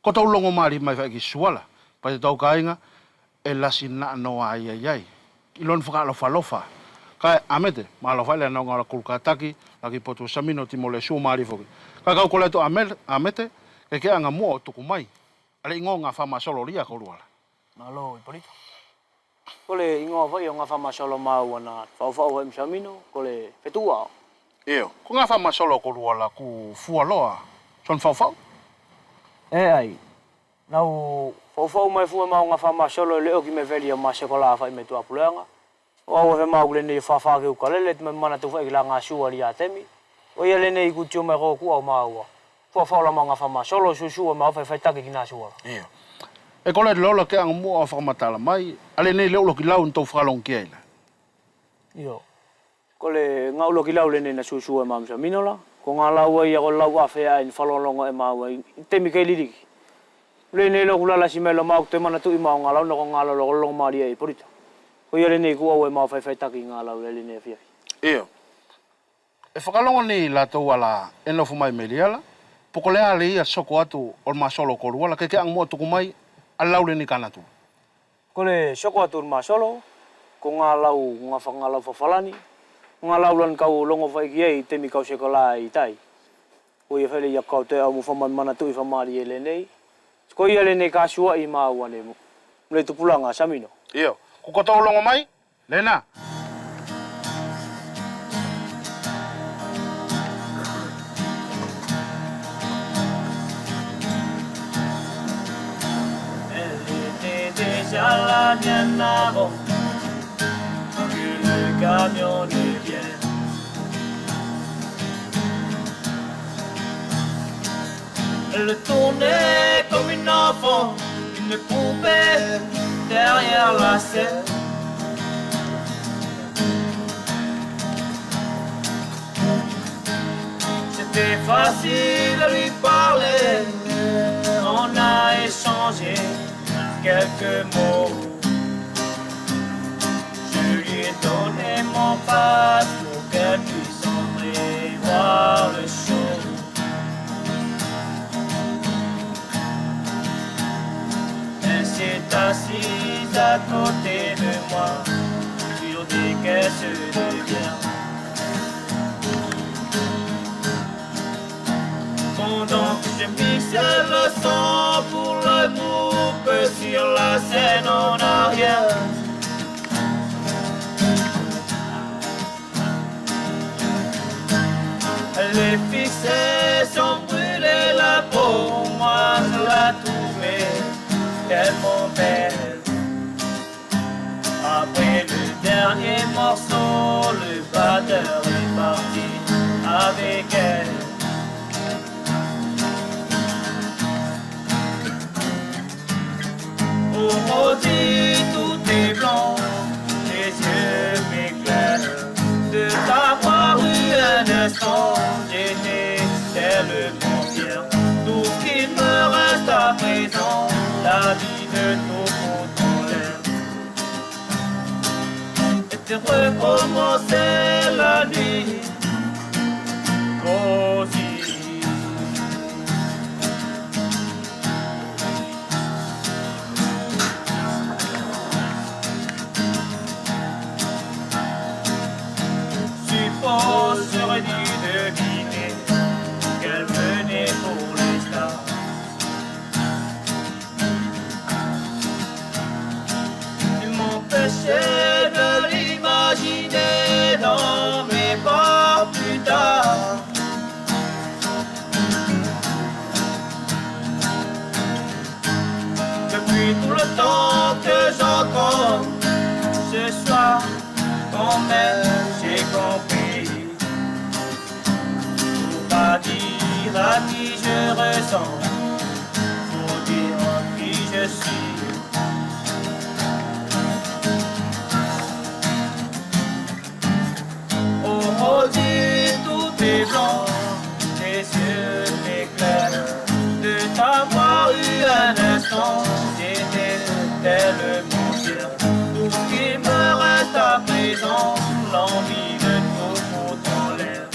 Ko tau longo mari mai whaiki suala, pa te tau kainga, e lasi na no ai ai ai. Ilon whakalofa lofa. Kai amete, maalofa ile na ngara kulkataki, laki potu samino timole su mari foki. Kai kau koleto amete, ke anga mo tuku mai. Ale ingo ngā whama solo ria koruala. Malo, iparito. Kole ingo whai o ngā whama solo mau ana whau he msamino, kole whetua. Eo, ko ngā whama solo koruala ku fualoa, son whau? Ai, nau whau mai fua mau ngā whama solo leo ki me veli o masekola whai me tua puleanga. O au he mau lene i whawhake ukalele, te me mana tu whai ki la ngā sua ria temi. O ia lene i kutio me kōku au maua. Whawhau ma ngā whama solo susua mau whai take ki nā sua. Eo. E kole lola ke anga mua o whakamatala mai, ale nei leo loki lau ntou whakalong kia ina. Io. Kole ngau loki lau lene na susua e mamsa minola, ko ngā lau ai ako lau awhea in whalolonga e mau ai, temi kei liriki. Lene loku lala si melo mau te mana tu i mau ngā lau, nako ngā lau loko maari e porita. Ko ia lene i kua e mau whai take ngā lau lene e whiahi. Eo. E whakalonga ni la tau ala enofu mai meliala, poko lea le ia soko atu o masolo koruala, ke anga mua tuku mai, alaule ni kanatu. Kole soko atu ma solo, ko ngā lau whawhalani, ngā lau lan kau longo whai ki ei, temi kau sekola i tai. Ko ia whele ia kau te au muwhaman mana tui whamari e lenei. Ko ia lenei ka sua i maa wane mu. Mle tupulanga samino. Io, ko koto longo mai, lena. Déjà là bien avant que le camion ne vienne. Elle tournait comme une enfant, une poupée derrière la scène. C'était facile de lui parler, on a échangé quelques mots. Je lui ai donné mon passe pour qu'elle puisse entrer voir le show. Elle s'est assise à côté de moi sur des caisses de bière. Pendant que je mixais le son pour le groupe sur la scène en arrière. Les fixés sont brûlés la peau, moi je la trouvais tellement belle. Après le dernier morceau, le batteur est parti avec elle. Oh maudit, tout est blanc, les yeux m'éclairent. De t'avoir eu un instant, j'étais tellement fier. Tout ce qu'il me reste à présent, la vie de tout foutre en l'air. Et de recommencer la nuit, aussi. J'aurais dû deviner qu'elle venait pour les stars. Il m'empêchait de l'imaginer dans mes pas plus tard. Depuis tout le temps que j'entends ce soir, quand même j'ai compris. Pas dire à qui je ressens, faut dire qui je suis. Oh maudit, tout est blanc, tes yeux m'éclairent. De t'avoir eu un instant, j'étais tellement fier. Tout ce qui me reste à présent, l'envie de tout foutre en l'air.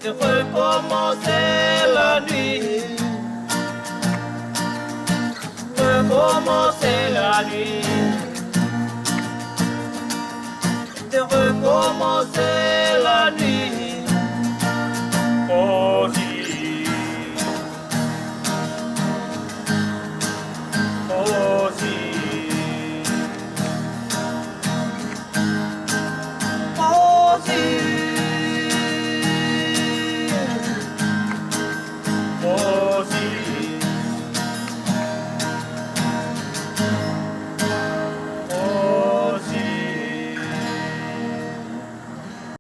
De recommencer la nuit. recommencer la nuit. De recommencer la nuit. Aussi. Aussi. Aussi.